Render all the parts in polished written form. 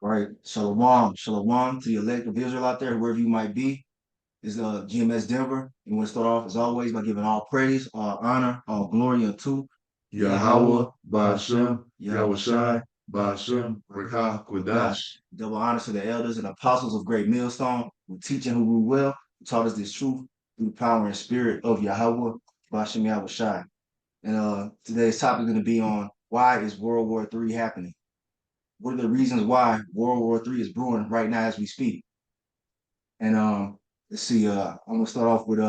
Right. Shalom. Shalom to the elect of Israel out there, wherever you might be. Is GMS Denver. And we'll start off as always by giving all praise, all honor, all glory unto Yahweh, Yahweh, Ba'ashem, Yahweh Shai, Yahushai, Ba'ashem, Rekah, Kwadash. Double honors to the elders and apostles of Great Millstone, who teach and who rule well, who taught us this truth through the power and spirit of Yahweh, Ba'ashem Yahweh Shai. And today's topic is going to be on why is World War III happening? What are the reasons why World War III is brewing right now as we speak? And let's see, I'm gonna start off with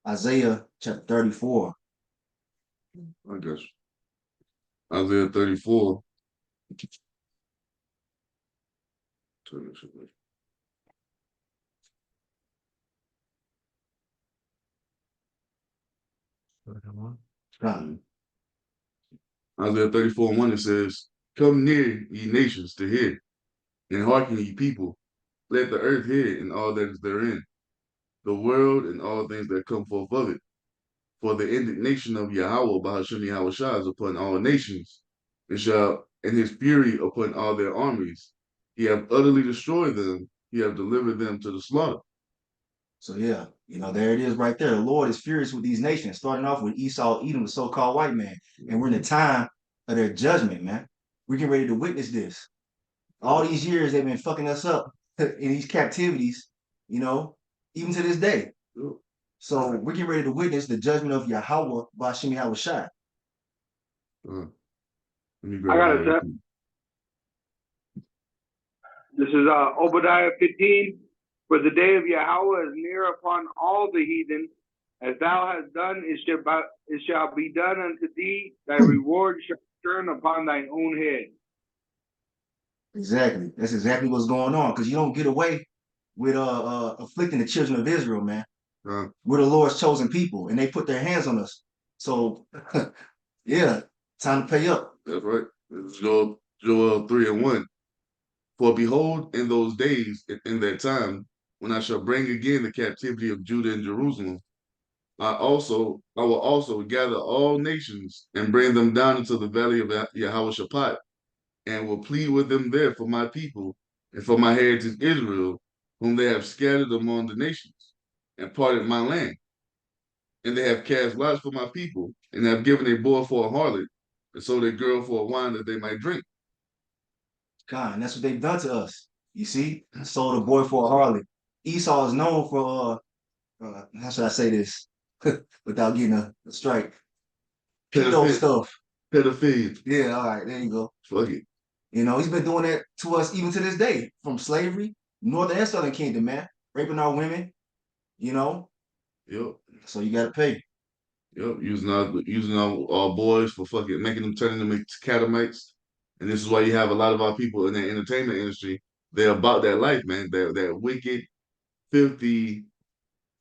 Isaiah chapter 34. I guess. Isaiah 34. Um, Isaiah 34:1, it says, "Come near, ye nations, to hear, and hearken, ye people. Let the earth hear, and all that is therein, the world and all things that come forth of it. For the indignation of Yahweh, Bahashem Yahushua, is upon all nations, and his fury upon all their armies. He have utterly destroyed them, he have delivered them to the slaughter." so yeah, there it is right there. The Lord is furious with these nations, starting off with Esau, Edom, the so-called white man. And we're in the time of their judgment, man. We're getting ready to witness this. All these years they've been fucking us up in these captivities, even to this day. So we're getting ready to witness the judgment of Yahweh Bashim Yahweh Shai. Let me I grab got it. it, sir. This is Obadiah 15. For the day of Yahweh is near upon all the heathen. As thou hast done, it shall be done unto thee. Thy reward shall return upon thine own head. Exactly. That's exactly what's going on. Because you don't get away with afflicting the children of Israel, man. We're the Lord's chosen people, and they put their hands on us. So, yeah, time to pay up. That's right. It's Joel 3:1. For behold, in those days, in that time, when I shall bring again the captivity of Judah and Jerusalem, I will also gather all nations and bring them down into the valley of Yahweh, and will plead with them there for my people and for my heritage Israel, whom they have scattered among the nations, and parted my land. And they have cast lots for my people, and have given a boy for a harlot, and sold a girl for a wine that they might drink. God, and that's what they've done to us. You see, sold a boy for a harlot. Esau is known for how should I say this without getting a strike? Pedo stuff. Pedophilia. Yeah, all right, there you go. Fuck it. He's been doing that to us even to this day, from slavery, northern and southern kingdom, man, raping our women. Yep. So you got to pay. Yep. Using our boys for fucking making them turning them into catamites. And this is why you have a lot of our people in the entertainment industry. They're about that life, man. That wicked, filthy,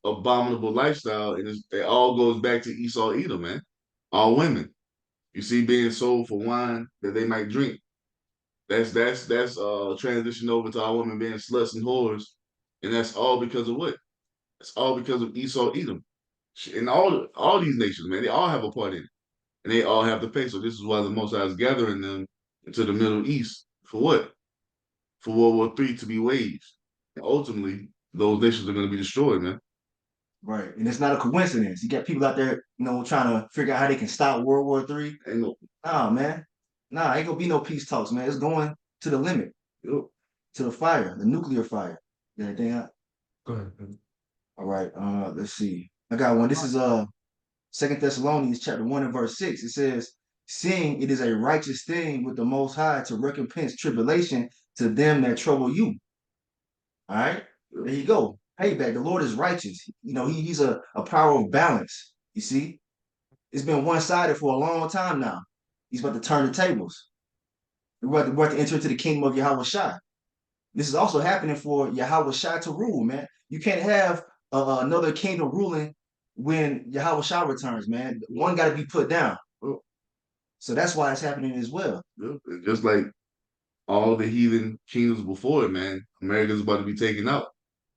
abominable lifestyle, and it all goes back to Esau Edom, man. All women, you see, being sold for wine that they might drink. That's transition over to our women being sluts and whores, and that's all because of what? It's all because of Esau Edom, and all these nations, man. They all have a part in it, and they all have to pay. So this is why the Most High is gathering them into the Middle East for what? For World War III to be waged, and ultimately those nations are going to be destroyed, man. Right. And it's not a coincidence. You got people out there, trying to figure out how they can stop World War III. Ain't no, Nah, man. Nah, ain't gonna be no peace talks, man. It's going to the limit, yep. to the fire, the nuclear fire. You got anything out? Go ahead. Man. All right. Let's see. I got one. This is Second Thessalonians chapter 1 and verse 6. It says, seeing it is a righteous thing with the Most High to recompense tribulation to them that trouble you. All right. There you go. Payback. The Lord is righteous. He's a power of balance. You see, it's been one-sided for a long time now. He's about to turn the tables. We're about to enter into the kingdom of Yahweh Shai. This is also happening for Yahweh Shai to rule, man. You can't have another kingdom ruling when Yahweh Shai returns, man. One got to be put down. So that's why it's happening as well. Just like all the heathen kingdoms before it, man, America's about to be taken out.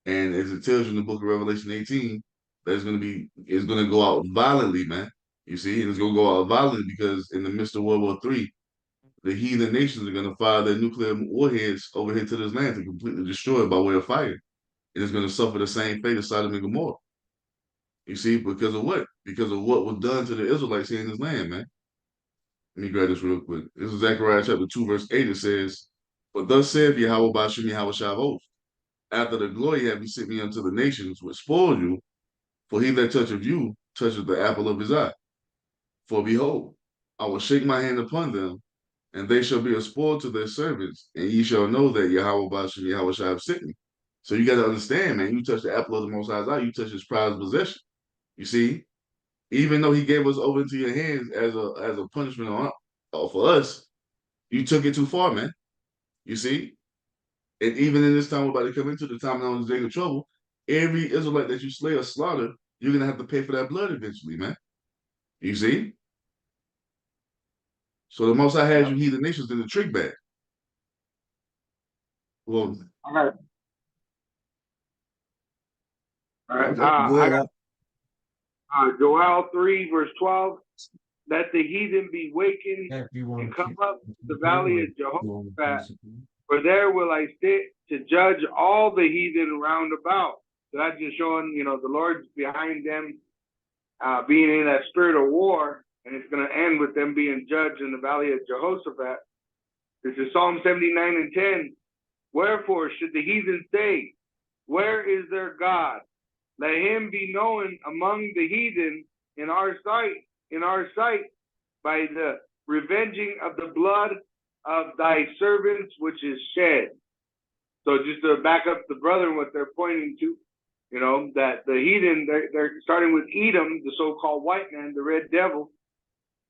And as it tells you in the book of Revelation 18, that it's gonna go out violently, man. You see, and it's gonna go out violently because in the midst of World War III, the heathen nations are gonna fire their nuclear warheads over here to this land to completely destroy it by way of fire. And it's gonna suffer the same fate as Sodom and Gomorrah. You see, because of what? Because of what was done to the Israelites here in this land, man. Let me grab this real quick. This is Zechariah chapter 2, verse 8. It says, "For thus saith Yahweh Bashem Yahweh Shavos, after the glory have you sent me unto the nations which spoil you, for he that toucheth you toucheth the apple of his eye. For behold, I will shake my hand upon them, and they shall be a spoil to their servants, and ye shall know that Yahweh Bashem Yahweh Shah have sent me." So you got to understand, man, you touch the apple of the Most High's eye, you touch his prized possession. You see, even though he gave us over into your hands as a punishment for us, you took it too far, man. You see, and even in this time we're about to come into the time known as day of trouble, every Israelite that you slay or slaughter, you're gonna have to pay for that blood eventually, man. You see? So the Most High has you heathen nations in the trick bag. Well, All right. All right. Okay, I go ahead. got Joel 3, verse 12. Let the heathen be wakened and come up to the valley of Jehoshaphat, for there will I sit to judge all the heathen round about. So that's just showing, the Lord's behind them, being in that spirit of war, and it's going to end with them being judged in the valley of Jehoshaphat. This is Psalm 79 and 10. Wherefore should the heathen say, where is their God? Let him be known among the heathen in our sight, by the revenging of the blood of thy servants which is shed. So just to back up the brother and what they're pointing to, that the heathen, they're starting with Edom, the so-called white man, the red devil.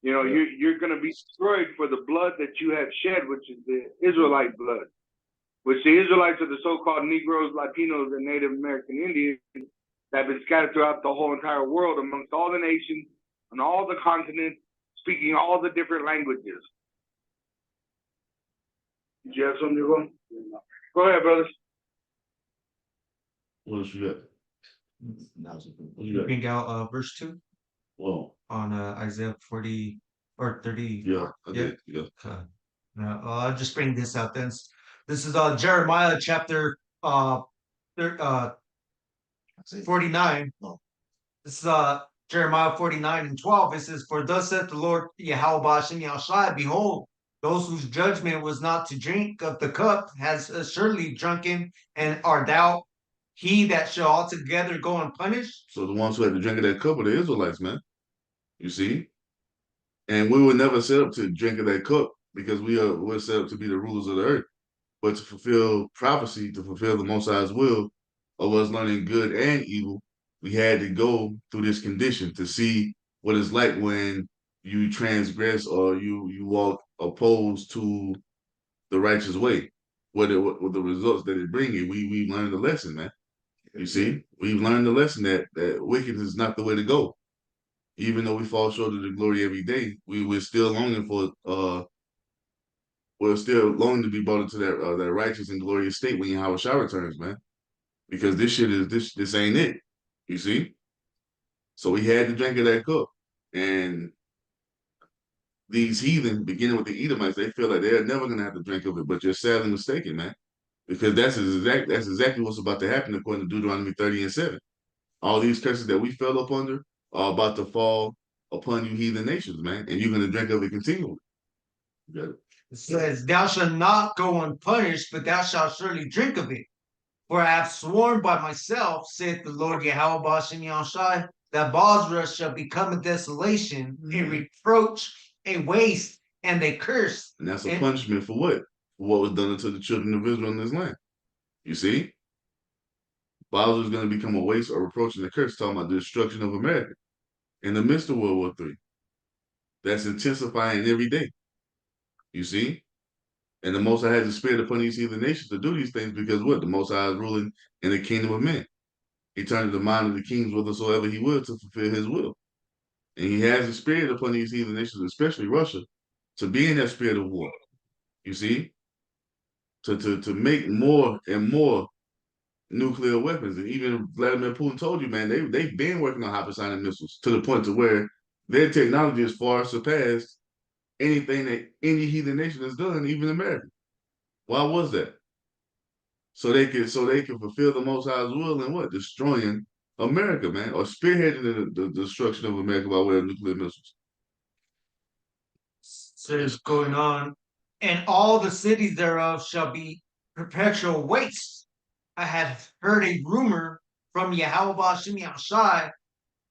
You're going to be destroyed for the blood that you have shed, which is the Israelite blood, which the Israelites are the so-called Negroes, Latinos, and Native American Indians that have been scattered throughout the whole entire world amongst all the nations on all the continents, speaking all the different languages. Did you have something to go? Go ahead, brothers. what else you got? What you got? Bring out verse 2 Whoa. on Isaiah 40 or 30. Yeah, I did. Yeah. I'll just bring this out then. This is Jeremiah chapter 49. This is Jeremiah 49 and 12. It says, for thus saith the Lord Yahweh Bashem Yahushai, behold, those whose judgment was not to drink of the cup has surely drunken, and art thou he that shall altogether go unpunished? So the ones who had to drink of that cup were the Israelites, man. You see? And we were never set up to drink of that cup because we're set up to be the rulers of the earth. But to fulfill prophecy, to fulfill the Most High's will of us learning good and evil, we had to go through this condition to see what it's like when you transgress or you walk opposed to the righteous way. What the results that it brings you. We learned the lesson, man. You see, we've learned the lesson that wickedness is not the way to go. Even though we fall short of the glory every day, we're still longing for we're still longing to be brought into that righteous and glorious state when Yahweh Shah returns, man. Because this shit is this ain't it. You see? So we had to drink of that cup. And these heathen, beginning with the Edomites, they feel like they're never gonna have to drink of it, but you're sadly mistaken, man. Because that's exactly what's about to happen according to Deuteronomy 30 and 7. All these curses that we fell up under are about to fall upon you heathen nations, man. And you're gonna drink of it continually. You got it. It says, thou shalt not go unpunished, but thou shalt surely drink of it. For I have sworn by myself, saith the Lord Yahweh Bashem Yahushai, that Basra shall become a desolation, a reproach, a waste, and a curse. And that's a punishment for what? For what was done unto the children of Israel in this land. You see? Basra is going to become a waste, or reproach, and a curse, talking about the destruction of America in the midst of World War III. That's intensifying every day. You see? And the Most High has a spirit upon these heathen nations to do these things because what? The Most High is ruling in the kingdom of men. He turned the mind of the kings whithersoever he will to fulfill his will. And he has a spirit upon these heathen nations, especially Russia, to be in that spirit of war. You see? To make more and more nuclear weapons. And even Vladimir Putin told you, man, they've been working on hypersonic missiles to the point to where their technology is far surpassed anything that any heathen nation has done, even America. Why was that? So they could fulfill the Most High's will and what? Destroying America, man, or spearheading the destruction of America by way of nuclear missiles. Says going on, and all the cities thereof shall be perpetual waste. I had heard a rumor from Yahweh Bashem Yahushai,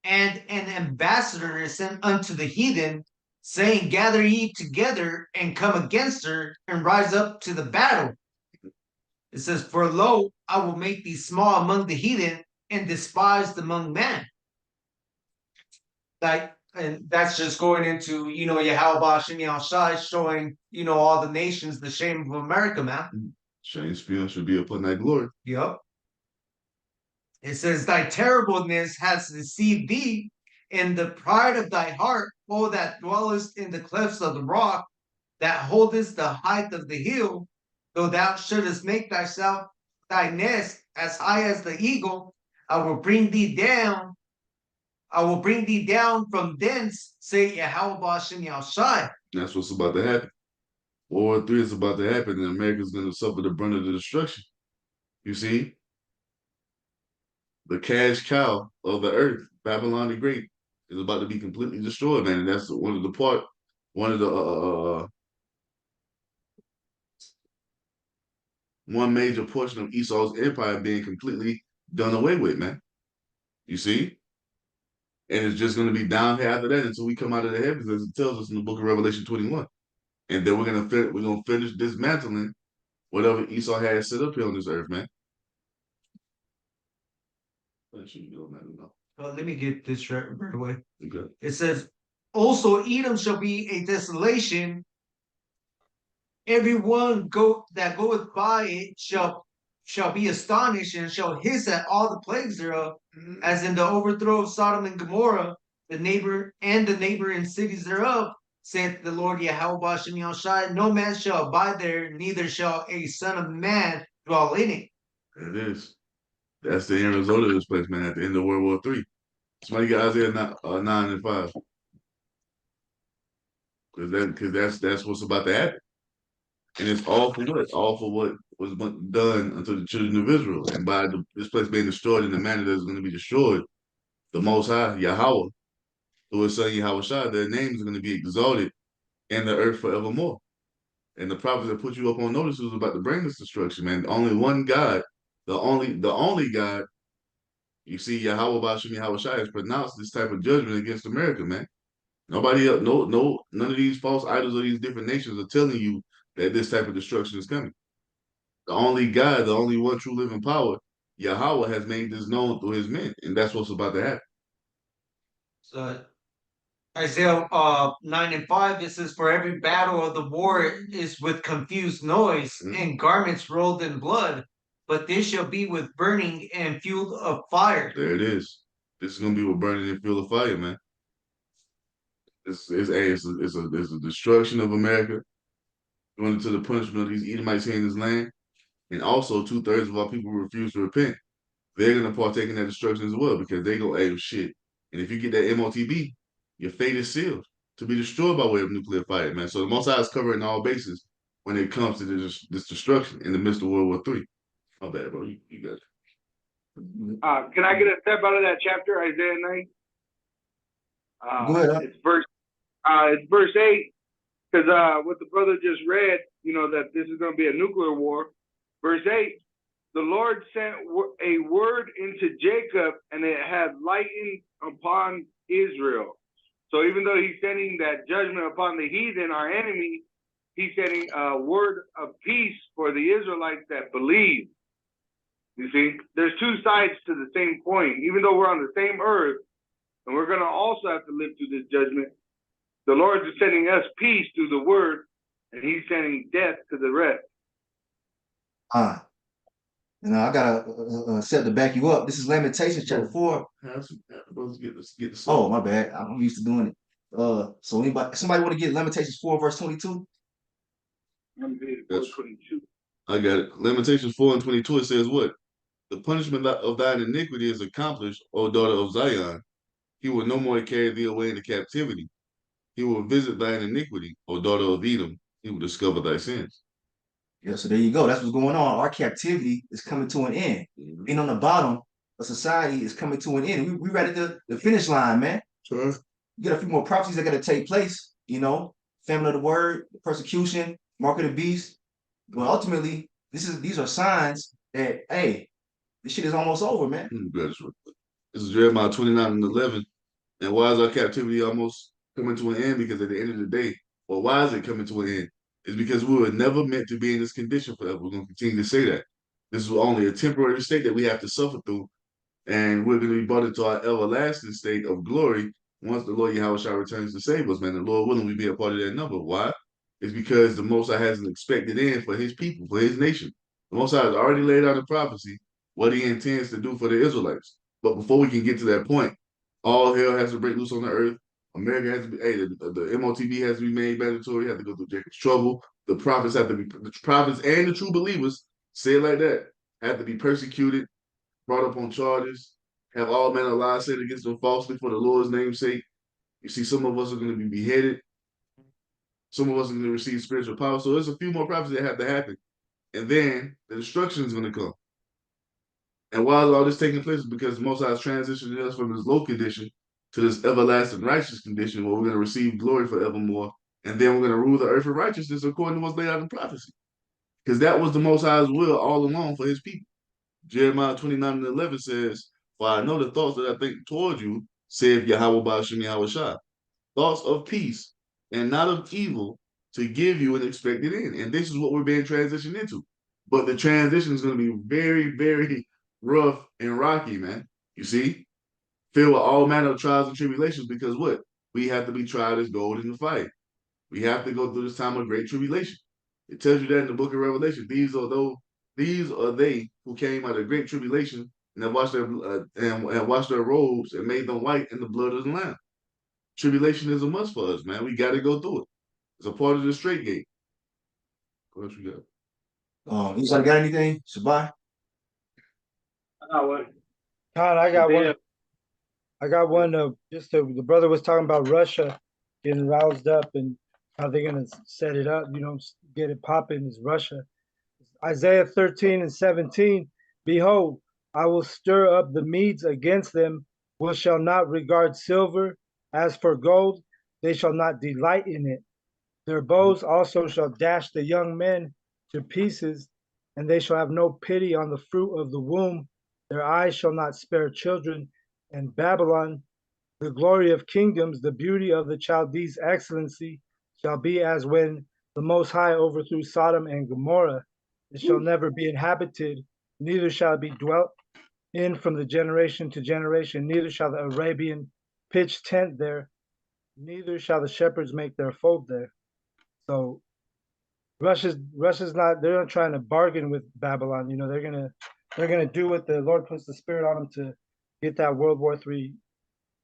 and an ambassador is sent unto the heathen, saying, gather ye together and come against her and rise up to the battle. It says, for lo, I will make thee small among the heathen and despised among men. Like, and that's just going into, Yahweh Bashem Yahushai showing, all the nations the shame of America, man. Shame spiel should be upon thy glory. Yep. It says, thy terribleness has deceived thee, in the pride of thy heart, O that dwellest in the clefts of the rock, that holdest the height of the hill, though thou shouldest make thyself thy nest as high as the eagle, I will bring thee down. I will bring thee down from thence, say Yahweh Bashem Yahushai. That's what's about to happen. World War III is about to happen, and America's going to suffer the brunt of the destruction. You see, the cash cow of the earth, Babylon the Great, is about to be completely destroyed, man. And that's one of the one major portion of Esau's empire being completely done away with, man. You see? And it's just going to be down here after that until we come out of the heavens, as it tells us in the book of Revelation 21. And then we're gonna finish dismantling whatever Esau has set up here on this earth, man. Let me get this right away. Okay. It says, also Edom shall be a desolation. Everyone that goeth by it shall be astonished and shall hiss at all the plagues thereof, as in the overthrow of Sodom and Gomorrah, the neighboring cities thereof, saith the Lord Yahweh Bashem Yahushai, no man shall abide there, neither shall a son of man dwell in it. It is. That's the end result of this place, man, at the end of World War III. Somebody got Isaiah 9 and 5. Because that's what's about to happen. And it's all for what? All for what was done unto the children of Israel. And by this place being destroyed in the manner that is going to be destroyed, the Most High, Yahweh, through his son Yahweh Shai, their names are going to be exalted in the earth forevermore. And the prophets that put you up on notice was about to bring this destruction, man. Only one God, the only God, you see, Yahweh Bashem Yahweh Shai has pronounced this type of judgment against America, man. Nobody else, none of these false idols of these different nations are telling you that this type of destruction is coming. The only God, the only one true living power, Yahweh, has made this known through his men, and that's what's about to happen. So Isaiah 9 and 5, it says, for every battle of the war is with confused noise and garments rolled in blood, but this shall be with burning and fuel of fire. There it is. This is gonna be with burning and fuel of fire, man. It's a destruction of America, going into the punishment of these Edomites here in this land, and also 2/3 of our people refuse to repent. They're gonna partake in that destruction as well because they go, hey, shit. And if you get that MOTB, your fate is sealed to be destroyed by way of nuclear fire, man. So the Most High is covering all bases when it comes to this destruction in the midst of World War III. My bad, bro. You got it. Can I get a step out of that chapter, Isaiah 9? Go ahead. It's verse 8, because what the brother just read, that this is going to be a nuclear war. Verse 8, the Lord sent a word into Jacob, and it had lightened upon Israel. So even though he's sending that judgment upon the heathen, our enemy, he's sending a word of peace for the Israelites that believe. You see, there's two sides to the same coin. Even though we're on the same earth, and we're going to also have to live through this judgment, the Lord is sending us peace through the word, and he's sending death to the rest. I gotta set to back you up. This is Lamentations chapter 4. Oh, my bad. I'm used to doing it. So somebody want to get Lamentations 4 verse 22? Verse 22. I got it. Lamentations 4 and 22. It says what? The punishment of thine iniquity is accomplished, O daughter of Zion. He will no more carry thee away into captivity. he will visit thine iniquity, O daughter of Edom, he will discover thy sins. Yeah, so there you go. That's what's going on. Our captivity is coming to an end. Being on the bottom of society is coming to an end. We right at the finish line, man. Sure. You got a few more prophecies that got to take place, family of the word, persecution, mark of the beast. But ultimately, these are signs that, hey, this shit is almost over, man. This is Jeremiah 29:11. And why is our captivity almost coming to an end? Because at the end of the day, or why is it coming to an end? It's because we were never meant to be in this condition forever. We're going to continue to say that. This is only a temporary state that we have to suffer through. And we're going to be brought into our everlasting state of glory once the Lord Yahweh returns to save us, man. The Lord willing, we be a part of that number. Why? It's because the Most High has an expected end for his people, for his nation. The Most High has already laid out in prophecy what he intends to do for the Israelites. But before we can get to that point, all hell has to break loose on the earth. America has to be, the MOTB has to be made mandatory, have to go through Jacob's trouble. The prophets have to be, the prophets and the true believers, say it like that, have to be persecuted, brought up on charges, have all manner of lies said against them falsely for the Lord's name's sake. You see, some of us are going to be beheaded. Some of us are going to receive spiritual power. So there's a few more prophecies that have to happen. And then the destruction is going to come. And why is all this taking place? Because the Most High is transitioning us from this low condition to this everlasting righteous condition where we're going to receive glory forevermore. And then we're going to rule the earth in righteousness according to what's laid out in prophecy. Because that was the Most High's will all along for his people. Jeremiah 29:11 says, "For I know the thoughts that I think toward you, saith Yahweh Ba'ashem Yahweh Shai, thoughts of peace and not of evil, to give you an expected end." And this is what we're being transitioned into. But the transition is going to be very, very rough and rocky, man. You see? Filled with all manner of trials and tribulations, because what? We have to be tried as gold in the fight. We have to go through this time of great tribulation. It tells you that in the book of Revelation. These are they who came out of great tribulation and have washed their robes and made them white in the blood of the Lamb. Tribulation is a must for us, man. We got to go through it. It's a part of the straight gate. What else you got? Anybody got anything? Shabbat? What? Con, I got one. I got one. The brother was talking about Russia getting roused up and how they're gonna set it up. Get it popping. Is Russia? Isaiah 13:17. Behold, I will stir up the Medes against them, which shall not regard silver. As for gold, they shall not delight in it. Their bows also shall dash the young men to pieces, and they shall have no pity on the fruit of the womb. Their eyes shall not spare children. And Babylon, the glory of kingdoms, the beauty of the Chaldees' excellency, shall be as when the Most High overthrew Sodom and Gomorrah. It shall never be inhabited, neither shall it be dwelt in from the generation to generation, neither shall the Arabian pitch tent there, neither shall the shepherds make their fold there. So Russia's not, they're not trying to bargain with Babylon. They're gonna do what the Lord puts the spirit on them to get that World War III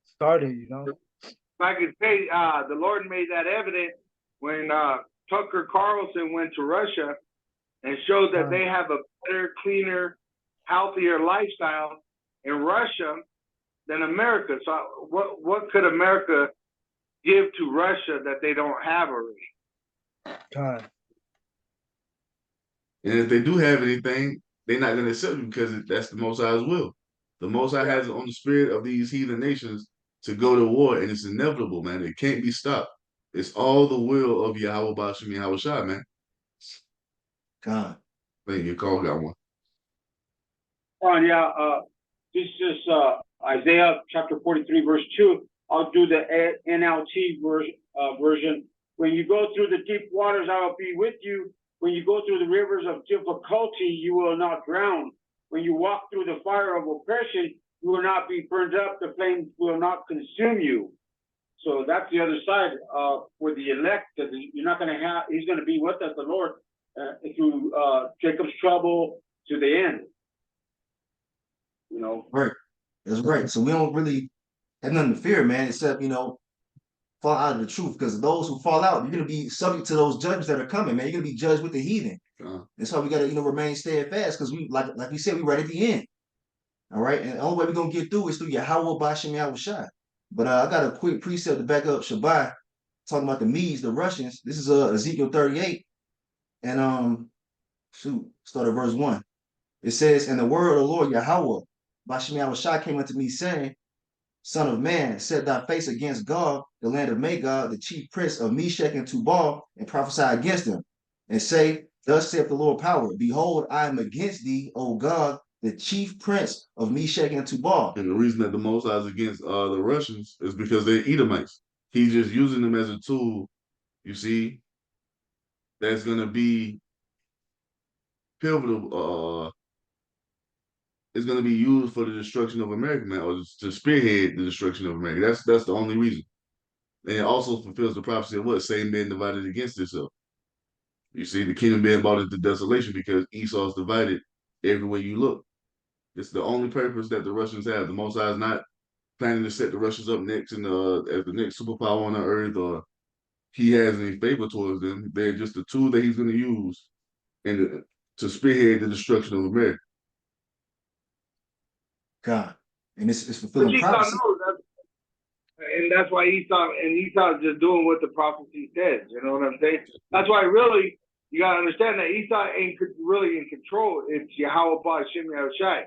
started. If I could say, the Lord made that evident when Tucker Carlson went to Russia and showed that they have a better, cleaner, healthier lifestyle in Russia than America. So what could America give to Russia that they don't have already? God. And if they do have anything, they're not going to accept it because that's the Most High's will. The Most High has it on the spirit of these heathen nations to go to war, and it's inevitable, man. It can't be stopped. It's all the will of Yahweh Ba'ashem Yahweh Shai, man. God. Thank you. Call got one. This is Isaiah chapter 43, verse 2. I'll do the NLT version. When you go through the deep waters, I will be with you. When you go through the rivers of difficulty, you will not drown. When you walk through the fire of oppression, you will not be burned up. The flames will not consume you. So that's the other side for the elect. That you're not going to have. He's going to be with us, the Lord, through Jacob's trouble to the end. Right. That's right. So we don't really have nothing to fear, man, except fall out of the truth. Because those who fall out, you're gonna be subject to those judges that are coming, man. You're gonna be judged with the heathen. That's why we gotta, remain steadfast, because we like we said, we right at the end. All right. And the only way we're gonna get through is through Yahweh Ba'ashem Yahweh Shai. But I got a quick precept to back up Shabbat. talking about the Medes, the Russians. This is Ezekiel 38, and start at verse 1. It says, "And the word of the Lord Yahweh, by Shemi Awashai, came unto me, saying, Son of man, set thy face against Gog, the land of Magog, the chief prince of Meshech and Tubal, and prophesy against him, and say, Thus saith the Lord power, Behold, I am against thee, O Gog, the chief prince of Meshech and Tubal." And the reason that the Most High is against the Russians is because they're Edomites. He's just using them as a tool, you see, that's going to be pivotal. It's going to be used for the destruction of America, man, or to spearhead the destruction of America. That's the only reason. And it also fulfills the prophecy of what? Satan being divided against itself. You see, the kingdom being brought into desolation because Esau's divided everywhere you look. It's the only purpose that the Russians have. The Most High is not planning to set the Russians up next as the next superpower on the earth, or he has any favor towards them. They're just a tool that he's going to use to spearhead the destruction of America. God. And it's But fulfilling Esau prophecy. knows that, and that's why Esau's just doing what the prophecy says. You know what I'm saying? That's why really you gotta understand that Esau ain't really in control. It's Yahweh Ba Shem Yahushai.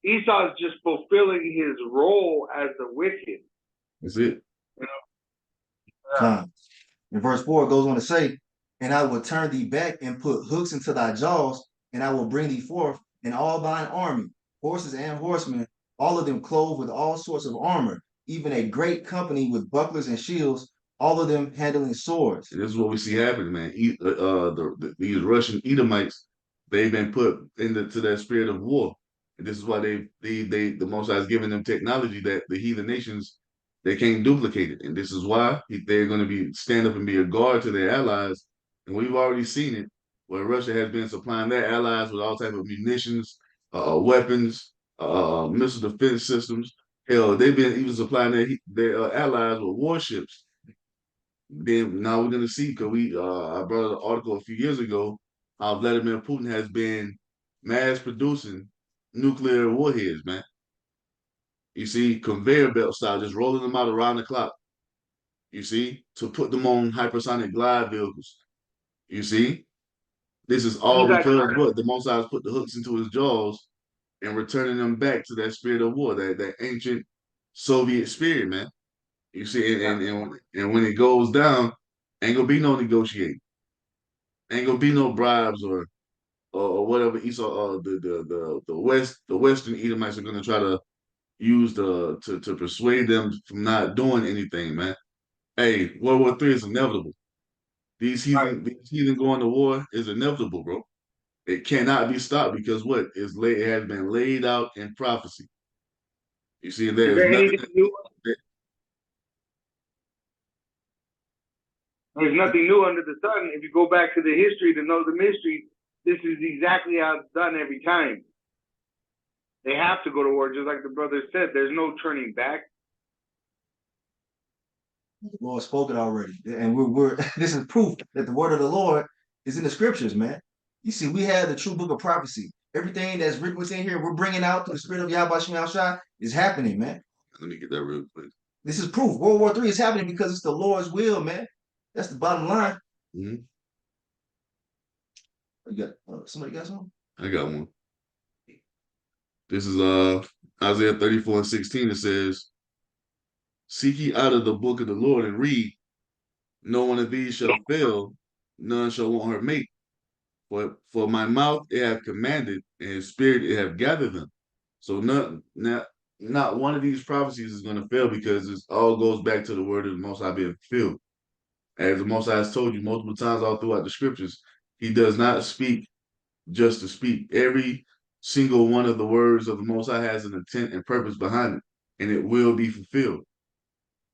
Esau is just fulfilling his role as the wicked. That's it. You know? God. And verse 4 goes on to say, "And I will turn thee back and put hooks into thy jaws, and I will bring thee forth in all thine army, horses and horsemen, all of them clothed with all sorts of armor, even a great company with bucklers and shields, all of them handling swords." And this is what we see happening, man. These Russian Edomites, they've been put into that spirit of war, and this is why the Most High is giving them technology that the heathen nations they can't duplicate it, and this is why they're going to be stand up and be a guard to their allies, and we've already seen it where Russia has been supplying their allies with all type of munitions, weapons, missile defense systems. Hell, they've been even supplying their allies with warships. Then now we're gonna see because I brought an article a few years ago how Vladimir Putin has been mass producing nuclear warheads, man. You see, conveyor belt style, just rolling them out around the clock. You see, to put them on hypersonic glide vehicles. You see, this is all because what the Most High has put the hooks into his jaws and returning them back to that spirit of war, that ancient Soviet spirit, man. You see, and when it goes down, ain't gonna be no negotiating. Ain't gonna be no bribes or whatever Esau the Western Edomites are gonna try to use to persuade them from not doing anything, man. Hey, World War III is inevitable. These heathen going to war is inevitable, bro. It cannot be stopped because what is laid it has been laid out in prophecy. You see, Is there's there nothing anything new? There's nothing new under the sun. If you go back to the history to know the mystery, this is exactly how it's done every time. They have to go to war, just like the brother said. There's no turning back. The Lord spoke it already, and we're this is proof that the word of the Lord is in the scriptures, man. You see, we have the true book of prophecy. Everything that's written within here, we're bringing out through the spirit of Yahweh Shem Shai is happening, man. Let me get that real quick. This is proof. World War III is happening because it's the Lord's will, man. That's the bottom line. Mm-hmm. You got somebody got something? I got one. This is Isaiah 34:16. It says, "Seek ye out of the book of the Lord and read. No one of these shall fail, none shall want her mate. For my mouth it have commanded, and his spirit it have gathered them." So not one of these prophecies is going to fail because it all goes back to the word of the Most High being fulfilled. As the Most High has told you multiple times all throughout the scriptures, he does not speak just to speak. Every single one of the words of the Most High has an intent and purpose behind it, and it will be fulfilled.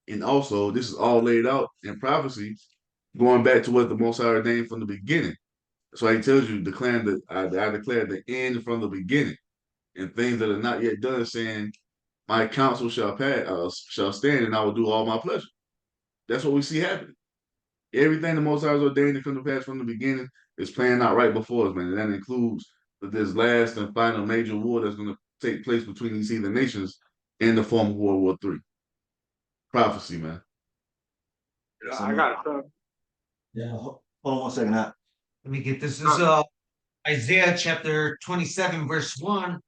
And also, this is all laid out in prophecy, going back to what the Most High ordained from the beginning. That's why he tells you, declaring that I declare the end from the beginning, and things that are not yet done, saying, "My counsel shall shall stand, and I will do all my pleasure." That's what we see happening. Everything the Most High has ordained to come to pass from the beginning is playing out right before us, man. And that includes this last and final major war that's going to take place between these heathen nations in the form of World War III. Prophecy, man. I got some. Yeah. Hold on one second. Let me get this. This is Isaiah chapter 27, verse 1.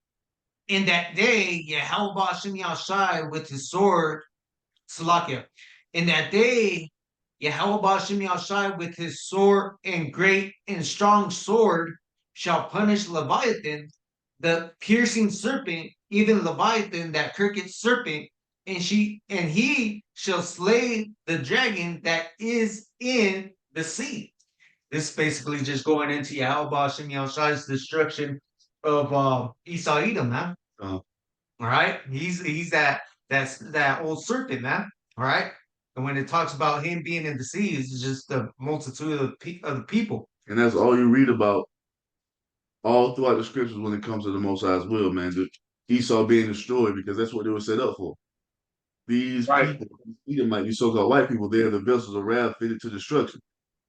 In that day, Yahweh Shem Yahshai with his sword, Salakia. In that day, Yahweh Shem Yahshai with his sword and great and strong sword shall punish Leviathan, the piercing serpent, even Leviathan, that crooked serpent, and he shall slay the dragon that is in the sea. This is basically just going into Yahweh Shem Yahshai's destruction of Esau Edom, man. All right, he's that old serpent, man. All right, and when it talks about him being in the sea, it's just the multitude of the people. And that's all you read about all throughout the scriptures when it comes to the Most High's will, man. The Esau being destroyed because that's what they were set up for. These people, Edomite, these so-called white people, they are the vessels of wrath fitted to destruction.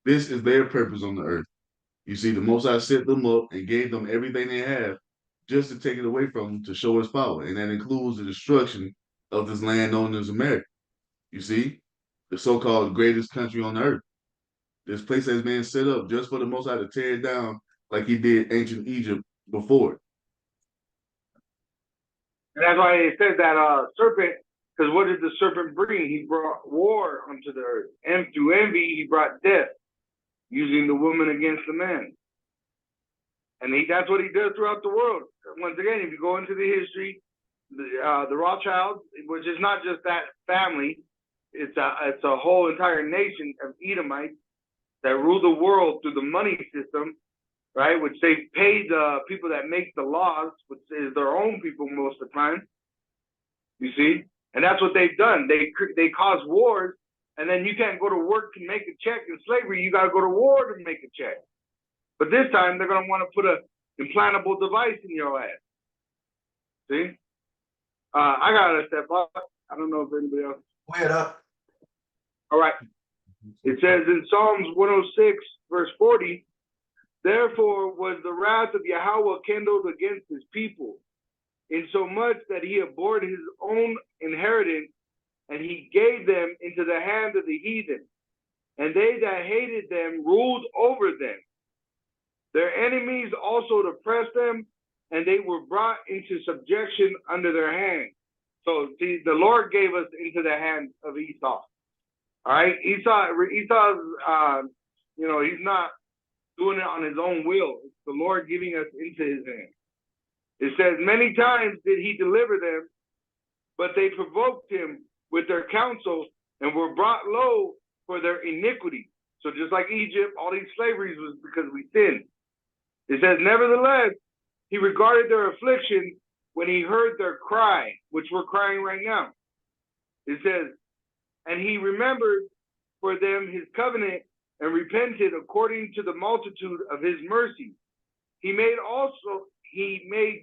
This is their purpose on the earth. You see, the Most High set them up and gave them everything they have just to take it away from them to show his power. And that includes the destruction of this land known as America. You see, the so-called greatest country on the earth. This place has been set up just for the Most High to tear it down like he did ancient Egypt before. And that's why it says that serpent, because what did the serpent bring? He brought war unto the earth. And through envy, he brought death, using the woman against the man. And that's what he does throughout the world. Once again, if you go into the history, the Rothschilds, which is not just that family, it's a whole entire nation of Edomites that rule the world through the money system, right? Which they pay the people that make the laws, which is their own people most of the time. You see, and that's what they've done. They cause wars, and then you can't go to work and make a check in slavery. You got to go to war to make a check. But this time they're gonna want to put a implantable device in your ass. See, I gotta step up. I don't know if anybody else. Wait up. All right. It says in Psalms 106, verse 40, therefore was the wrath of Yahweh kindled against his people, insomuch that he abhorred his own inheritance, and he gave them into the hand of the heathen, and they that hated them ruled over them. Their enemies also oppressed them, and they were brought into subjection under their hand. So see, the Lord gave us into the hand of Esau. All right, Esau's, he's not doing it on his own will. It's the Lord giving us into his hand. It says, many times did he deliver them, but they provoked him with their counsel and were brought low for their iniquity. So just like Egypt, all these slaveries was because we sinned. It says, nevertheless, he regarded their affliction when he heard their cry, which we're crying right now. It says, and he remembered for them his covenant and repented according to the multitude of his mercy. He made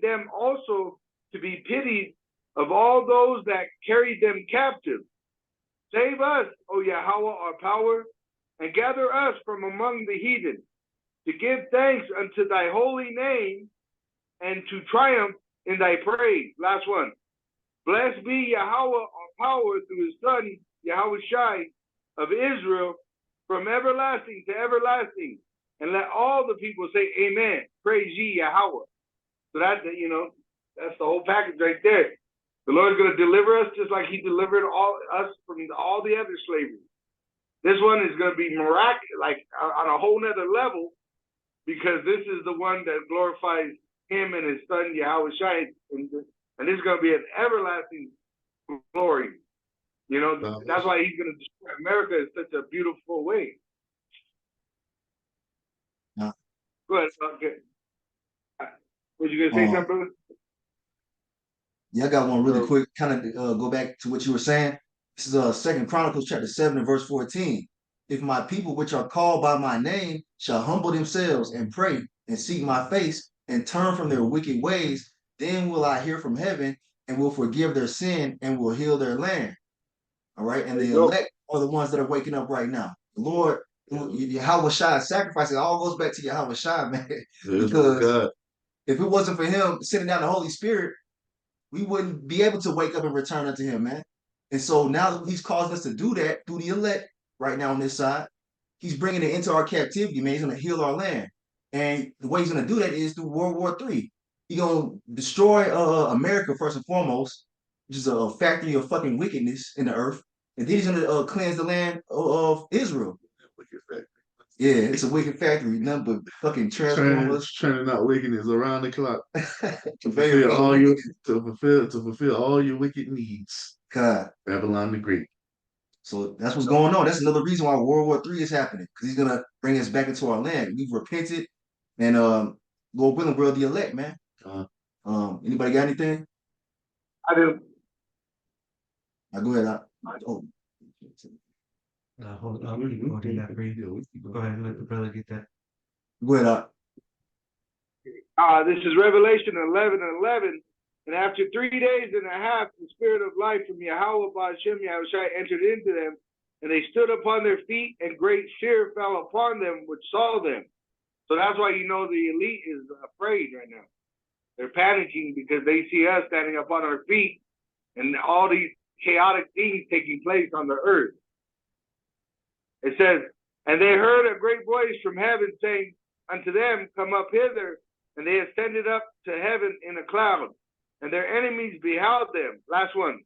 them also to be pitied of all those that carried them captive. Save us, O Yahweh, our power, and gather us from among the heathen, to give thanks unto thy holy name and to triumph in thy praise. Last one. Blessed be Yahweh, our power, through his son, Yahweh Shai of Israel, from everlasting to everlasting. And let all the people say amen. Praise ye Yahweh. So that's the whole package right there. The Lord's going to deliver us just like he delivered us from all the other slavery. This one is going to be miraculous, like on a whole nother level, because this is the one that glorifies him and his son Yahweh Shai, and this is going to be an everlasting glory. That's why he's going to destroy America in such a beautiful way. Yeah. Go ahead. Okay. Was you going to say something, brother? Yeah, I got one really quick. Kind of go back to what you were saying. This is Second Chronicles chapter 7 and verse 14. If my people which are called by my name shall humble themselves and pray and seek my face and turn from their wicked ways, then will I hear from heaven and will forgive their sin and will heal their land. All right. And the elect are the ones that are waking up right now. The Lord, Yahweh Shai sacrifice, it all goes back to Yahweh Shai, man. Because if it wasn't for him sending down the Holy Spirit, we wouldn't be able to wake up and return unto him, man. And so now that he's caused us to do that through the elect, right now on this side. He's bringing it into our captivity, man. He's going to heal our land. And the way he's going to do that is through World War III. He's going to destroy America first and foremost, which is a factory of fucking wickedness in the earth. And then he's going to cleanse the land of Israel. Yeah, it's a wicked factory, nothing but fucking transformers. Turning out wickedness around the clock to Very fulfill all your wicked needs. God. Babylon the Great. So that's what's going on. That's another reason why World War III is happening, because he's gonna bring us back into our land. We've repented, and Lord willing, we're the elect, man. Anybody got anything? I do. Go ahead. Hold on, we'll do that for you. Go ahead and let the brother get that. Go ahead. This is Revelation 11:11. And after 3 days and a half, the spirit of life from Yahweh Ba'ashem Yahushai entered into them, and they stood upon their feet, and great fear fell upon them which saw them. So that's why you know the elite is afraid right now. They're panicking because they see us standing up on our feet and all these chaotic things taking place on the earth. It says, and they heard a great voice from heaven saying unto them, come up hither. And they ascended up to heaven in a cloud, and their enemies beheld them. Last one.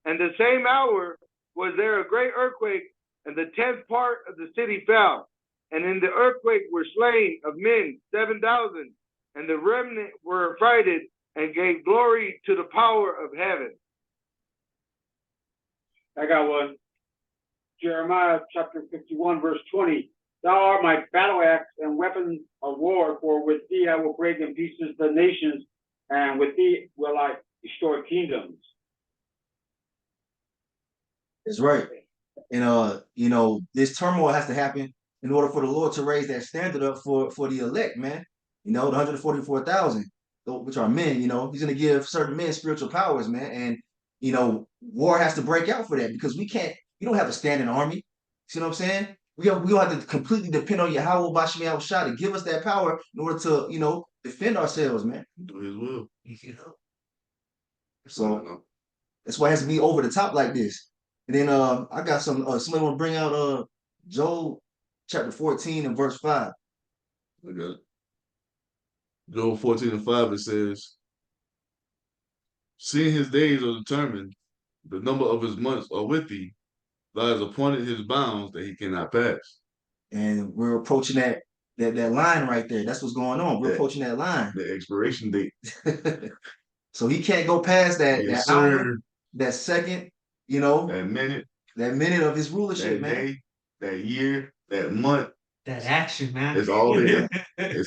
And the same hour was there a great earthquake, and the 10th part of the city fell. And in the earthquake were slain of men 7,000, and the remnant were affrighted and gave glory to the power of heaven. I got one. Jeremiah chapter 51, verse 20. Thou art my battle axe and weapon of war, for with thee I will break in pieces the nations, and with thee will I destroy kingdoms. That's right. And this turmoil has to happen in order for the Lord to raise that standard up for the elect, man. The 144,000, which are men. He's going to give certain men spiritual powers, man. And war has to break out for that, because we don't have a standing army. See what I'm saying? We don't have to completely depend on Yahweh Bashmi Al-Shah to give us that power in order to, defend ourselves, man. Do his will. So that's why it has to be over the top like this. And then I got somebody want to bring out Job chapter 14 and verse 5. I got it. Job 14 and 5, it says, seeing his days are determined, the number of his months are with thee, thou hast appointed his bounds that he cannot pass. And we're approaching that line right there. That's what's going on. We're approaching that line. The expiration date. So he can't go past that hour, that second, that minute of his rulership, that man. day, that year, that month. That action, man. It's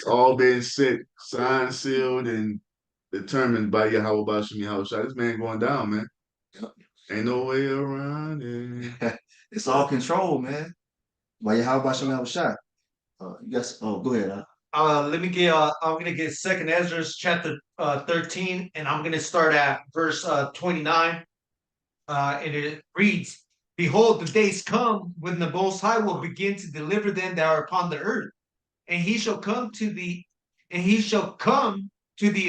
all been set, signed, sealed, and determined by Yahweh Bashim Yahushua. This man going down, man. Ain't no way around it. It's all controlled, man. By Yahweh Bashim Yahushua. Yes. Oh, go ahead. Let me get. I'm gonna get Second Ezra chapter 13, and I'm gonna start at verse 29. And it reads, behold, the days come when the Most High will begin to deliver them that are upon the earth, and he shall come to the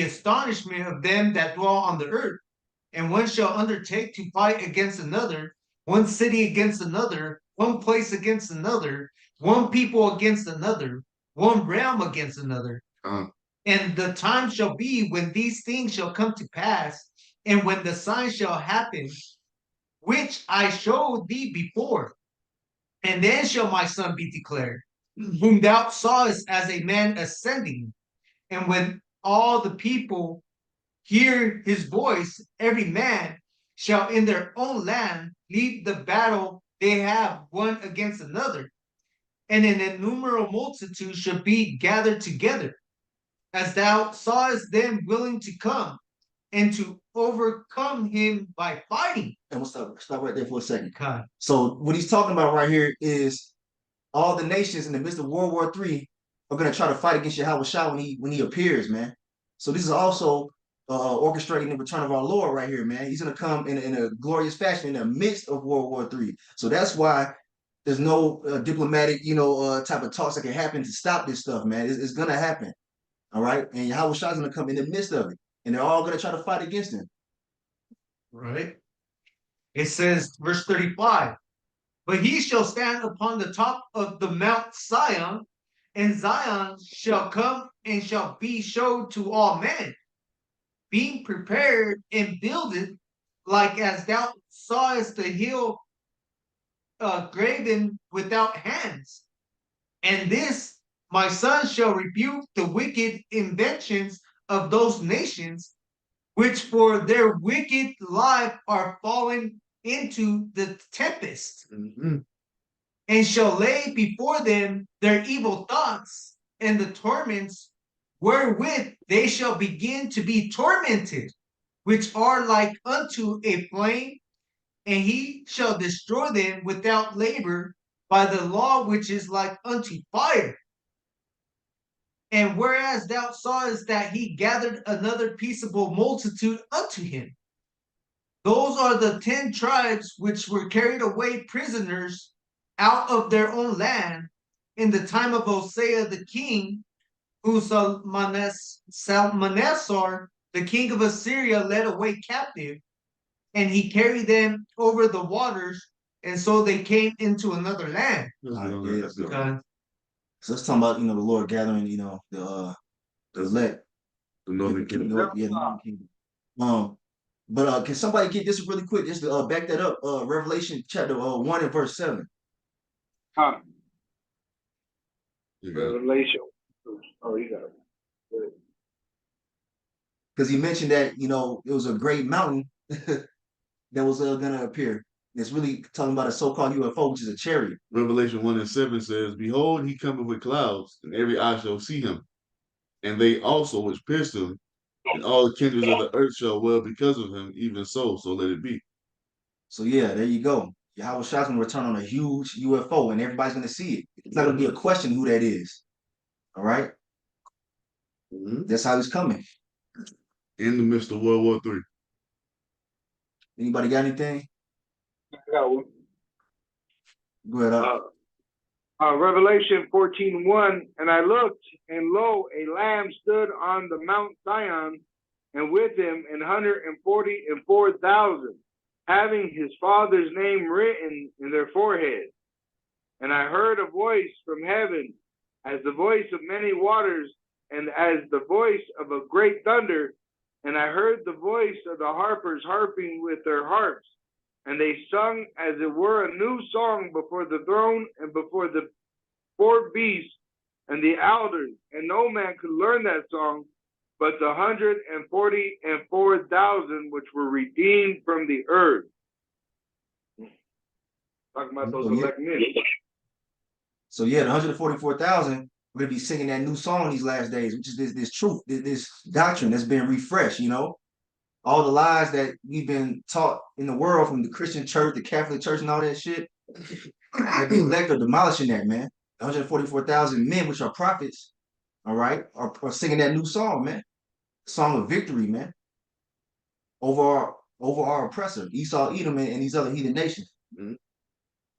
astonishment of them that dwell on the earth. And one shall undertake to fight against another, one city against another, one place against another, one people against another, one realm against another. And the time shall be when these things shall come to pass, and when the sign shall happen, which I showed thee before. And then shall my son be declared, whom thou sawest as a man ascending. And when all the people hear his voice, every man shall in their own land leave the battle they have one against another. And an innumerable multitude shall be gathered together, as thou sawest them willing to come, and to overcome him by fighting. And we'll stop right there for a second. God. So what he's talking about right here is all the nations in the midst of World War III are going to try to fight against Yahweh Shah when he appears, man. So this is also orchestrating the return of our Lord right here, man. He's going to come in a glorious fashion in the midst of World War III. So that's why there's no diplomatic, type of talks that can happen to stop this stuff, man. It's going to happen. All right. And Yahweh Shah is going to come in the midst of it. And they're all going to try to fight against him. Right. It says, verse 35, But he shall stand upon the top of the Mount Zion, and Zion shall come and shall be showed to all men, being prepared and builded, like as thou sawest the hill graven without hands. And this my son shall rebuke the wicked inventions of those nations, which for their wicked life are fallen into the tempest, and shall lay before them their evil thoughts and the torments wherewith they shall begin to be tormented, which are like unto a flame, and he shall destroy them without labor by the law which is like unto fire. And whereas thou sawest that he gathered another peaceable multitude unto him, those are the 10 tribes which were carried away prisoners out of their own land in the time of Hosea the king, who Salmanessar, the king of Assyria, led away captive, and he carried them over the waters, and so they came into another land. Okay. So let's talk about, the Lord gathering, the elect, The northern kingdom. the northern kingdom. But can somebody get this really quick, just to back that up? Revelation chapter 1 and verse 7. Huh. You got it. Revelation. Oh, you got it. Because he mentioned that, it was a great mountain that was gonna appear. It's really talking about a so-called UFO, which is a chariot. Revelation 1 and 7 says, Behold, he cometh with clouds, and every eye shall see him, and they also which pierced him, and all the kindreds of the earth shall well because of him, even so let it be. So yeah, there you go. Yahweh Shah's gonna return on a huge UFO, and everybody's gonna see it. It's not gonna be a question who that is. All right? That's how he's coming. In the midst of World War III. Anybody got anything? I got one. Go ahead. Revelation 14:1, and I looked, and lo, a lamb stood on the Mount Zion, and with him 144,000, having his father's name written in their foreheads. And I heard a voice from heaven, as the voice of many waters, and as the voice of a great thunder. And I heard the voice of the harpers harping with their harps. And they sung as it were a new song before the throne and before the 4 beasts and the elders. And no man could learn that song, but the 144,000 which were redeemed from the earth. Talking about those elect men. So yeah, the 144,000, we're gonna be singing that new song these last days, which is this truth, this doctrine that's been refreshed, all the lies that we've been taught in the world from the Christian church, the Catholic church, and all that shit. The elect are demolishing that, man. 144,000 men, which are prophets, all right, are singing that new song, man. Song of victory, man. Over our oppressor, Esau, Edom, and these other heathen nations.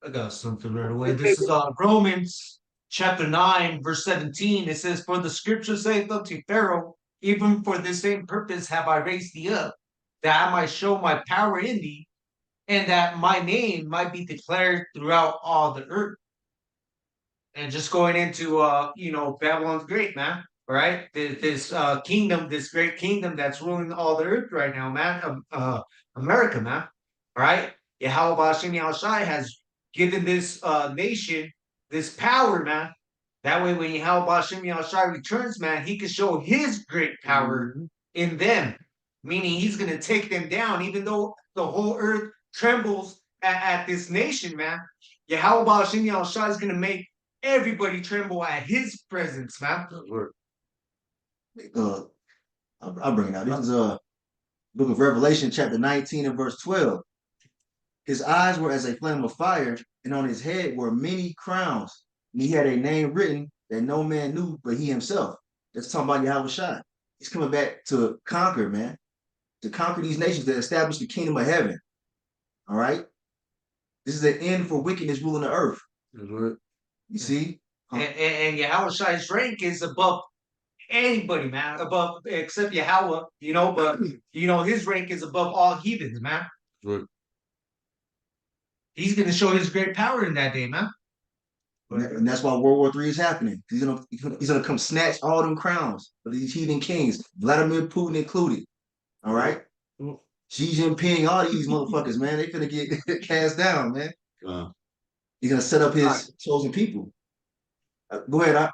I got something right away. This is Romans chapter 9, verse 17. It says, For the scripture saith unto Pharaoh, even for this same purpose have I raised thee up, that I might show my power in thee, and that my name might be declared throughout all the earth. And just going into Babylon's great, man. Right? This kingdom, this great kingdom that's ruling all the earth right now, man. America, man. All right? Yahweh Hashem Yahushai has given this nation this power, man. That way, when Yahweh Hashem Yahushai returns, man, he can show his great power in them. Meaning he's going to take them down, even though the whole earth trembles at this nation, man. Yahweh Hashem Yahushai is going to make everybody tremble at his presence, man. I'll bring it out. This is book of Revelation, chapter 19 and verse 12. His eyes were as a flame of fire, and on his head were many crowns. And he had a name written that no man knew but he himself. That's talking about Yahweh Shai. He's coming back to conquer, man. To conquer these nations, to establish the kingdom of heaven. All right? This is an end for wickedness ruling the earth. That's right. You see? And Yahweh Shai's rank is above anybody, man. Above, except Yahweh, but, his rank is above all heathens, man. Right. He's gonna show his great power in that day, man. And that's why World War III is happening. He's gonna come snatch all them crowns for these heathen kings, Vladimir Putin included. All right, Xi Jinping, all these motherfuckers, man, they finna get cast down, man. He's gonna set up his chosen people. Go ahead,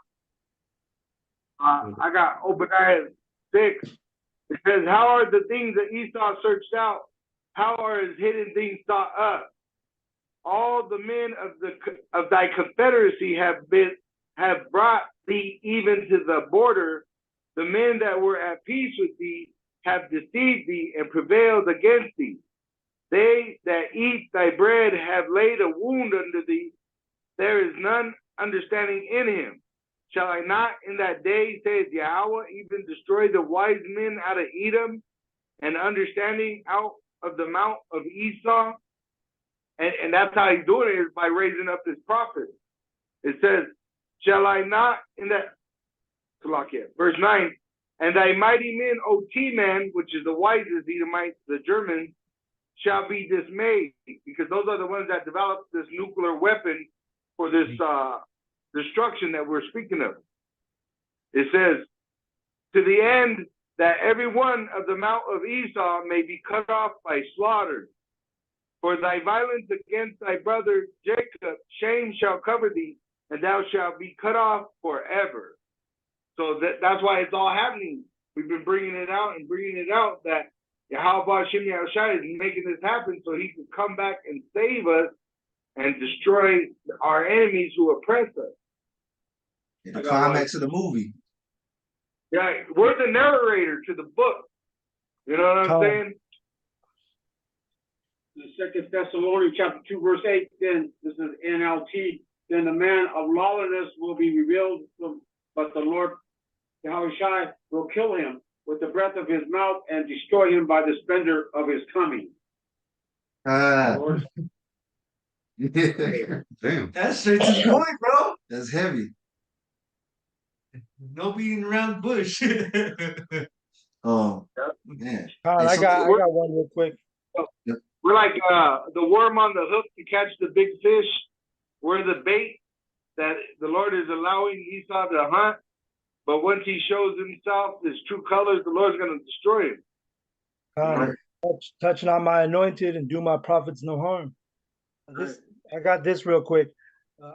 I got Obadiah 6. It says, "How are the things that Esau searched out? How are his hidden things sought up? All the men of thy confederacy have brought thee even to the border. The men that were at peace with thee have deceived thee and prevailed against thee. They that eat thy bread have laid a wound unto thee. There is none understanding in him. Shall I not in that day, saith Yahweh, even destroy the wise men out of Edom and understanding out of the mount of Esau?" And that's how he's doing it, is by raising up his prophets. It says, "Shall I not in that," verse 9, "and thy mighty men, O T-man," which is the wisest Edomites, the Germans, "shall be dismayed," because those are the ones that developed this nuclear weapon for this destruction that we're speaking of. It says, "To the end that every one of the mount of Esau may be cut off by slaughter. For thy violence against thy brother Jacob, shame shall cover thee, and thou shalt be cut off forever." So that's why it's all happening. We've been bringing it out that Yahweh Shem Yahushai is making this happen so he can come back and save us and destroy our enemies who oppress us. The climax of the movie. Yeah, we're the narrator to the book. You know what I'm saying? The 2 Thessalonians chapter 2, verse 8, then this is NLT, "Then the man of lawlessness will be revealed, but the Lord Yahushai will kill him with the breath of his mouth and destroy him by the splendor of his coming." Damn. That's straight to the point, bro. That's heavy. No beating around the bush. Oh, man. I got one real quick. We're like the worm on the hook to catch the big fish. We're the bait that the Lord is allowing Esau to hunt. But once he shows himself, his true colors, the Lord's going to destroy him. Touch not my anointed and do my prophets no harm. I got this real quick.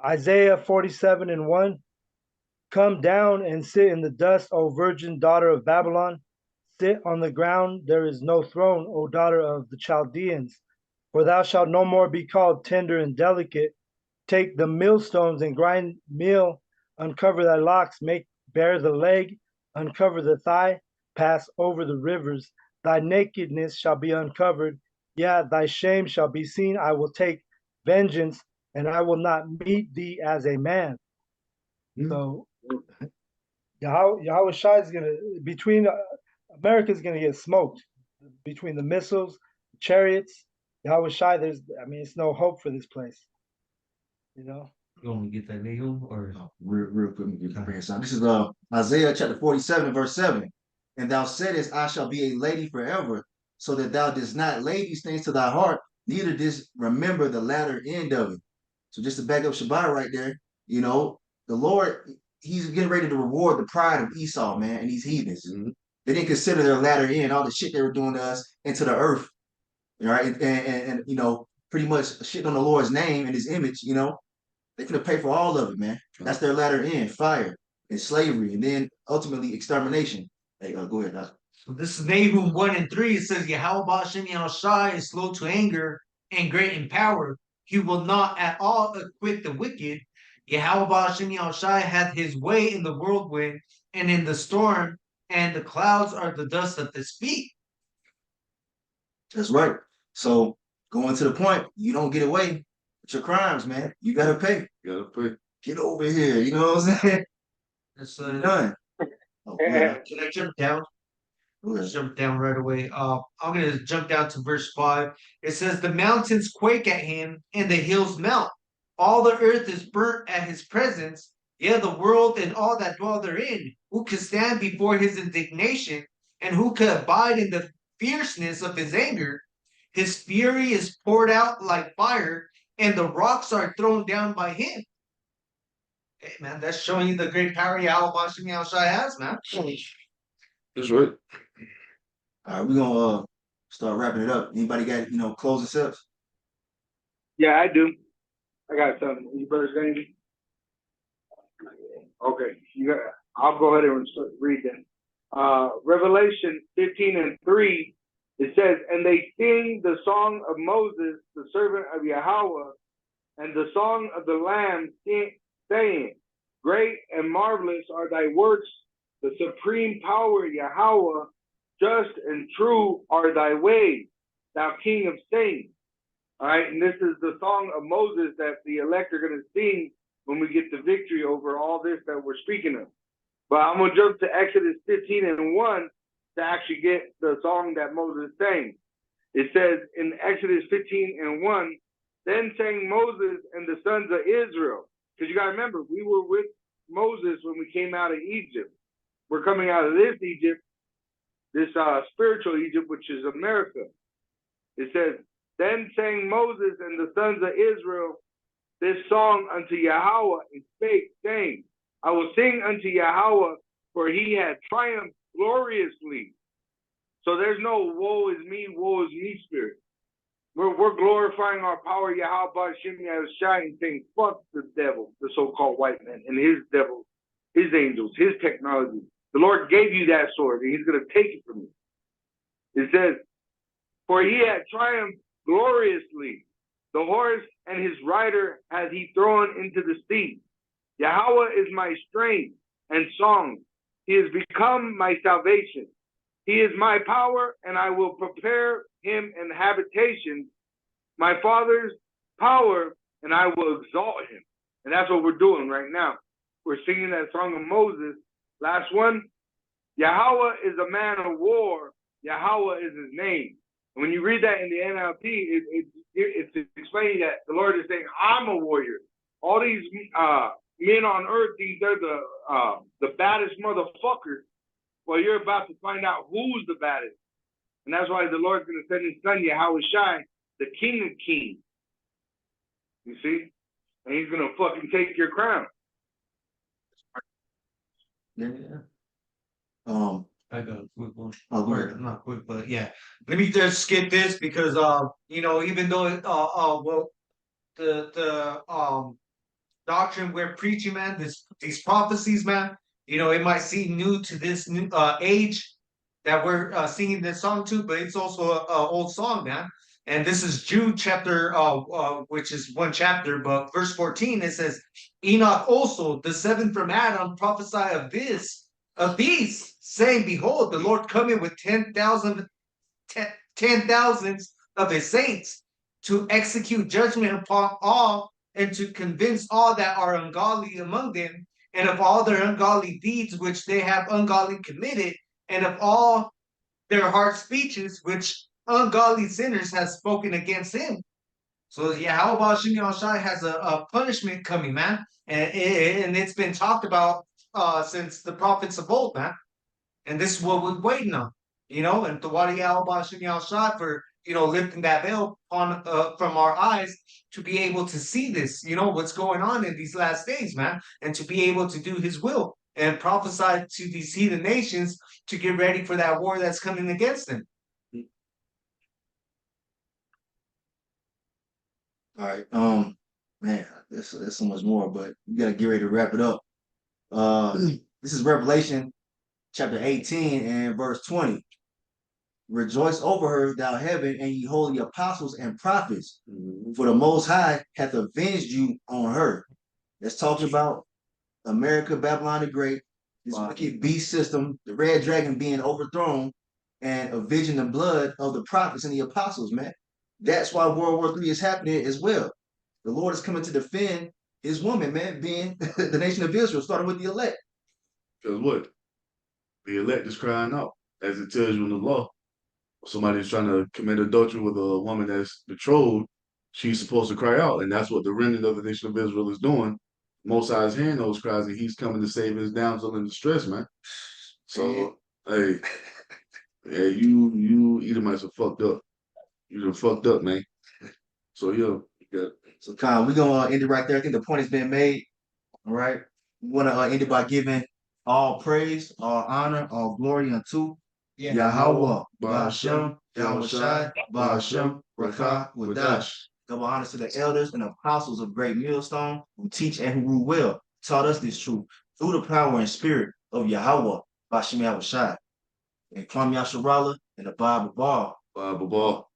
Isaiah 47:1. "Come down and sit in the dust, O virgin daughter of Babylon. Sit on the ground, there is no throne, O daughter of the Chaldeans. For thou shalt no more be called tender and delicate. Take the millstones and grind meal, uncover thy locks, make bare the leg, uncover the thigh, pass over the rivers. Thy nakedness shall be uncovered, yeah, thy shame shall be seen. I will take vengeance, and I will not meet thee as a man." So Yahweh Shai is gonna America's gonna get smoked between the missiles, chariots. Yahweh Shai, it's no hope for this place. You know. You want me to get that legal or Real quick, let me bring this out. This is Isaiah chapter 47, verse 7. "And thou saidest, I shall be a lady forever, so that thou didst not lay these things to thy heart, neither didst remember the latter end of it." So just to back up Shabbat right there, the Lord, he's getting ready to reward the pride of Esau, man, and these heathens. They didn't consider their latter end, all the shit they were doing to us, into the earth, right? And pretty much shit on the Lord's name and his image, they're gonna pay for all of it, man. That's their latter end: fire and slavery, and then ultimately extermination. Hey, go ahead, Doc. So this is Nahum 1:3. It says, "Yahweh Shem Yahushai is slow to anger and great in power. He will not at all acquit the wicked. Yahweh Shem Yahushai hath his way in the whirlwind and in the storm, and the clouds are the dust of his feet." That's right. So going to the point, you don't get away with your crimes, man. You gotta pay. Get over here. You know what I'm saying? That's done. Can I jump down? Let's jump down right away. I'm gonna jump down to verse 5. It says, "The mountains quake at him, and the hills melt. All the earth is burnt at his presence. Yeah, the world and all that dwell therein. Who could stand before his indignation, and who could abide in the fierceness of his anger? His fury is poured out like fire, and the rocks are thrown down by him. Hey, man, that's showing you the great power Yahweh Bashim Yahushai has, man. That's right. All right, we're gonna start wrapping it up. Anybody got closing steps? Yeah, I do. I got something. You brothers got anything? Okay, I'll go ahead and read that. Revelation 15:3, it says, "And they sing the song of Moses, the servant of Yahweh, and the song of the Lamb, saying, Great and marvelous are thy works, the supreme power, Yahweh, just and true are thy ways, thou King of saints." All right, and this is the song of Moses that the elect are going to sing when we get the victory over all this that we're speaking of. But I'm going to jump to Exodus 15:1 to actually get the song that Moses sang. It says in Exodus 15:1, "Then sang Moses and the sons of Israel." Because you got to remember, we were with Moses when we came out of Egypt. We're coming out of this Egypt, this spiritual Egypt, which is America. It says, "Then sang Moses and the sons of Israel this song unto Yahweh, and spake, saying, I will sing unto Yahweh, for he had triumphed gloriously." So there's no woe is me spirit. We're glorifying our power, Yahweh Bashim Yahushai, and saying, fuck the devil, the so-called white man, and his devils, his angels, his technology. The Lord gave you that sword, and he's going to take it from you. It says, "For he had triumphed gloriously. The horse and his rider hath he thrown into the sea. Yahweh is my strength and song. He has become my salvation. He is my power, and I will prepare him an habitation, my father's power, and I will exalt him." And that's what we're doing right now. We're singing that song of Moses. Last one, "Yahweh is a man of war. Yahweh is his name." And when you read that in the NLT, it's explaining that the Lord is saying, I'm a warrior. All these men on earth think they're the baddest motherfuckers. Well, you're about to find out who's the baddest. And that's why the Lord's going to send his son, Yahweh Shai, the King of Kings. You see? And he's going to fucking take your crown. Yeah. I got a quick one. Oh, go ahead. Not quick, but yeah. Let me just skip this because even though the doctrine we're preaching, man, these prophecies, man, it might seem new to this new age that we're singing this song to, but it's also an old song, man. And this is Jude chapter, which is one chapter, but verse 14, it says, "Enoch also, the seventh from Adam, prophesied of these, saying, Behold, the Lord coming with 10,000s of his saints to execute judgment upon all, and to convince all that are ungodly among them, and of all their ungodly deeds which they have ungodly committed, and of all their hard speeches which ungodly sinners have spoken against him." So yeah, how about Shimon Shai has a punishment coming, man, and it's been talked about since the prophets of old, man. And this is what we're waiting on, and the Wadi Al Bashim Shai for lifting that veil on from our eyes to be able to see this, what's going on in these last days, man, and to be able to do his will and prophesy to these heathen nations to get ready for that war that's coming against them. All right. Man, there's so much more, but we gotta get ready to wrap it up. This is Revelation chapter 18 and verse 20. "Rejoice over her, thou heaven, and ye holy apostles and prophets, for the Most High hath avenged you on her." Let's talk about America, Babylon the Great, this wicked beast system, the red dragon being overthrown, and avenging the blood of the prophets and the apostles, man. That's why World War III is happening as well. The Lord is coming to defend his woman, man, being the nation of Israel, starting with the elect. Because what? The elect is crying out, as it tells you in the law. If somebody's trying to commit adultery with a woman that's betrothed, she's supposed to cry out. And that's what the remnant of the nation of Israel is doing. Most High's hearing those cries, and he's coming to save his damsel in distress, man. So, hey, you Edomites are fucked up. You done fucked up, man. So, yeah, you got So Kyle, we're gonna end it right there. I think the point has been made. All right. We want to end it by giving all praise, all honor, all glory unto Yahweh, Ba'ashem, Yahweh Shai, Ba'ashem, Rakah, Wadash. Double honors to the elders and apostles of Great Millstone who teach and who rule well, taught us this truth through the power and spirit of Yahweh, Ba'ashem Yahweh Shai. And Kwame Yasharala and the Bible Ball. Bible ball.